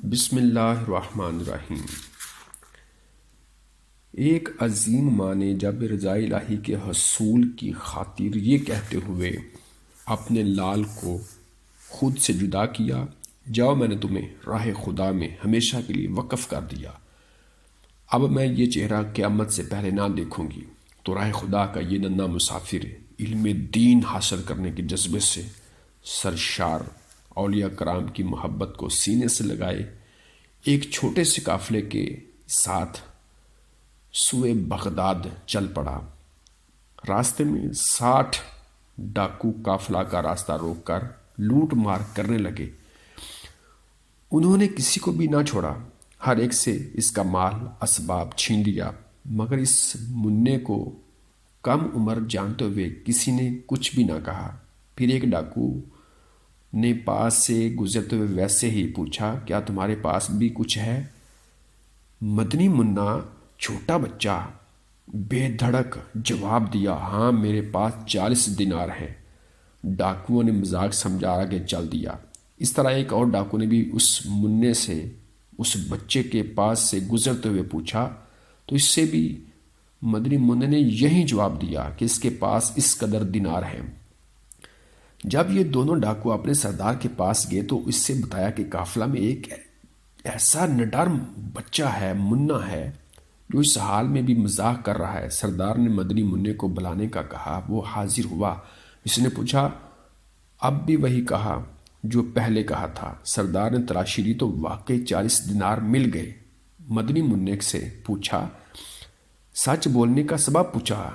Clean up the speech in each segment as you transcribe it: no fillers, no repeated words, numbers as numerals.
بسم اللہ الرحمن الرحیم۔ ایک عظیم ماں نے جب رضا الہی کے حصول کی خاطر یہ کہتے ہوئے اپنے لال کو خود سے جدا کیا، جاؤ میں نے تمہیں راہ خدا میں ہمیشہ کے لیے وقف کر دیا، اب میں یہ چہرہ قیامت سے پہلے نہ دیکھوں گی، تو راہ خدا کا یہ ننھا مسافر علم دین حاصل کرنے کے جذبے سے سرشار اولیاء کرام کی محبت کو سینے سے لگائے ایک چھوٹے سے قافلے کے ساتھ سوئے بغداد چل پڑا۔ راستے میں 60 ڈاکو قافلہ کا راستہ روک کر لوٹ مار کرنے لگے۔ انہوں نے کسی کو بھی نہ چھوڑا، ہر ایک سے اس کا مال اسباب چھین لیا، مگر اس منع کو کم عمر جانتے ہوئے کسی نے کچھ بھی نہ کہا۔ پھر ایک ڈاکو نے پاس سے گزرتے ہوئے ویسے ہی پوچھا، کیا تمہارے پاس بھی کچھ ہے؟ مدنی منا چھوٹا بچہ بے دھڑک جواب دیا، ہاں میرے پاس 40 دینار ہیں۔ ڈاکوؤں نے مذاق سمجھا آگے چل دیا۔ اس طرح ایک اور ڈاکو نے بھی اس منع سے اس بچے کے پاس سے گزرتے ہوئے پوچھا، تو اس سے بھی مدنی منع نے یہی جواب دیا کہ اس کے پاس اس قدر دینار ہیں۔ جب یہ دونوں ڈاکو اپنے سردار کے پاس گئے تو اس سے بتایا کہ قافلہ میں ایک ایسا نڈر بچہ ہے، منا ہے، جو اس حال میں بھی مزاح کر رہا ہے۔ سردار نے مدنی منع کو بلانے کا کہا، وہ حاضر ہوا۔ اس نے پوچھا، اب بھی وہی کہا جو پہلے کہا تھا۔ سردار نے تلاشی لی تو واقعی 40 دینار مل گئے۔ مدنی منع سے پوچھا، سچ بولنے کا سبب پوچھا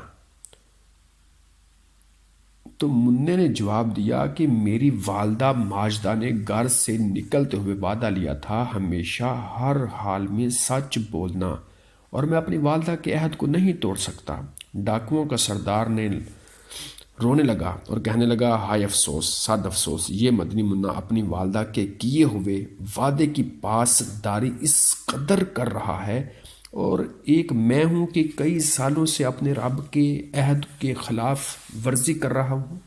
تو منع نے جواب دیا کہ میری والدہ ماجدہ نے گھر سے نکلتے ہوئے وعدہ لیا تھا ہمیشہ ہر حال میں سچ بولنا، اور میں اپنی والدہ کے عہد کو نہیں توڑ سکتا۔ ڈاکوؤں کا سردار نے رونے لگا اور کہنے لگا، ہائے افسوس، صد افسوس، یہ مدنی منا اپنی والدہ کے کیے ہوئے وعدے کی پاس داری اس قدر کر رہا ہے، اور ایک میں ہوں کہ کئی سالوں سے اپنے رب کے عہد کے خلاف ورزی کر رہا ہوں۔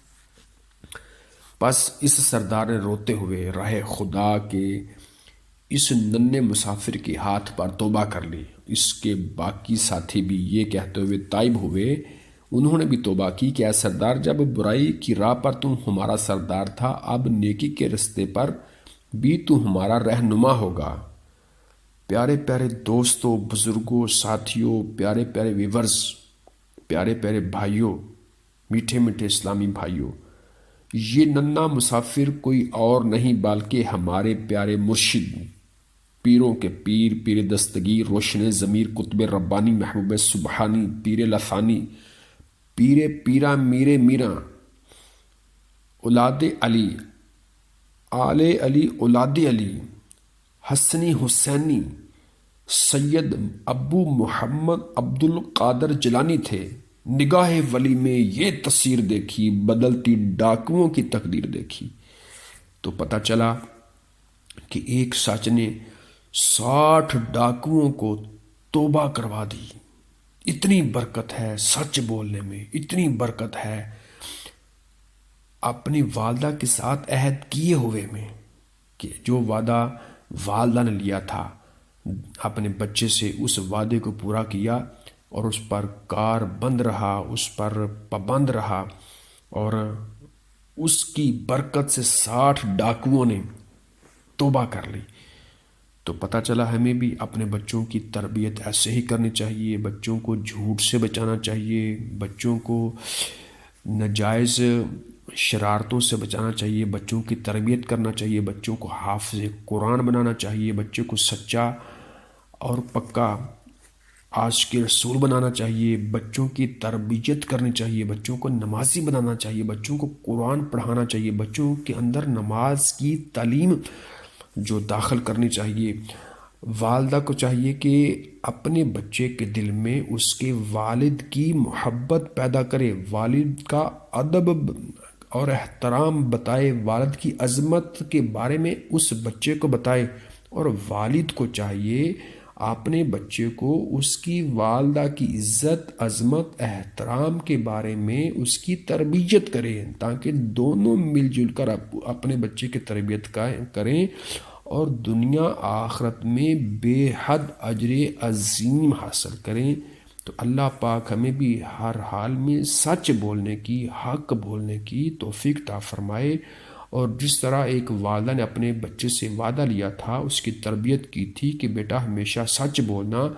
بس اس سردار نے روتے ہوئے راہ خدا کے اس ننھے مسافر کے ہاتھ پر توبہ کر لی۔ اس کے باقی ساتھی بھی یہ کہتے ہوئے تائب ہوئے، انہوں نے بھی توبہ کی کہ اے سردار، جب برائی کی راہ پر تم ہمارا سردار تھا، اب نیکی کے رستے پر بھی تو ہمارا رہنما ہوگا۔ پیارے پیارے دوستوں، بزرگوں، ساتھیوں، پیارے پیارے ویورز، پیارے پیارے بھائیوں، میٹھے میٹھے اسلامی بھائیوں، یہ ننھا مسافر کوئی اور نہیں بلکہ ہمارے پیارے مرشد، پیروں کے پیر، پیر دستگیر، روشن ضمیر، قطب ربانی، محبوب سبحانی، پیر لثانی، پیر پیرا میر میراں، اولاد علی، آل علی، اولاد علی، حسنی حسینی، سید ابو محمد عبد القادر جیلانی تھے۔ نگاہ ولی میں یہ تصویر دیکھی، بدلتی ڈاکوؤں کی تقدیر دیکھی تو پتہ چلا کہ ایک سچ نے 60 ڈاکوؤں کو توبہ کروا دی۔ اتنی برکت ہے سچ بولنے میں، اتنی برکت ہے اپنی والدہ کے ساتھ عہد کیے ہوئے میں، کہ جو وعدہ والدہ نے لیا تھا اپنے بچے سے، اس وعدے کو پورا کیا اور اس پر کار بند رہا، اس پر پابند رہا، اور اس کی برکت سے 60 ڈاکوؤں نے توبہ کر لی۔ تو پتہ چلا ہمیں بھی اپنے بچوں کی تربیت ایسے ہی کرنی چاہیے، بچوں کو جھوٹ سے بچانا چاہیے، بچوں کو ناجائز شرارتوں سے بچانا چاہیے، بچوں کی تربیت کرنا چاہیے، بچوں کو حافظ قرآن بنانا چاہیے، بچوں کو سچا اور پکا عاشق رسول بنانا چاہیے، بچوں کی تربیت کرنی چاہیے، بچوں کو نمازی بنانا چاہیے، بچوں کو قرآن پڑھانا چاہیے، بچوں کے اندر نماز کی تعلیم جو داخل کرنی چاہیے۔ والدہ کو چاہیے کہ اپنے بچے کے دل میں اس کے والد کی محبت پیدا کرے، والد کا ادب اور احترام بتائے، والد کی عظمت کے بارے میں اس بچے کو بتائے، اور والد کو چاہیے اپنے بچے کو اس کی والدہ کی عزت، عظمت، احترام کے بارے میں اس کی تربیت کرے، تاکہ دونوں مل جل کر اپنے بچے کی تربیت کریں اور دنیا آخرت میں بے حد اجر عظیم حاصل کریں۔ تو اللہ پاک ہمیں بھی ہر حال میں سچ بولنے کی، حق بولنے کی توفیق عطا فرمائے، اور جس طرح ایک والدہ نے اپنے بچے سے وعدہ لیا تھا، اس کی تربیت کی تھی کہ بیٹا ہمیشہ سچ بولنا،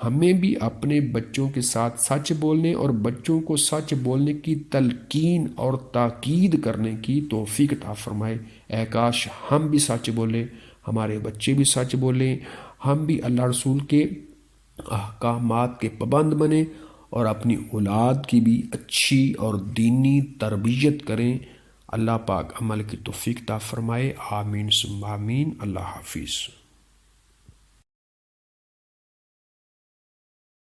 ہمیں بھی اپنے بچوں کے ساتھ سچ بولنے اور بچوں کو سچ بولنے کی تلقین اور تاکید کرنے کی توفیق عطا فرمائے۔ اے کاش ہم بھی سچ بولیں، ہمارے بچے بھی سچ بولیں، ہم بھی اللہ رسول کے احکامات کے پابند بنیں اور اپنی اولاد کی بھی اچھی اور دینی تربیت کریں۔ اللہ پاک عمل کی توفیق عطا فرمائے۔ آمین ثم آمین۔ اللہ حافظ۔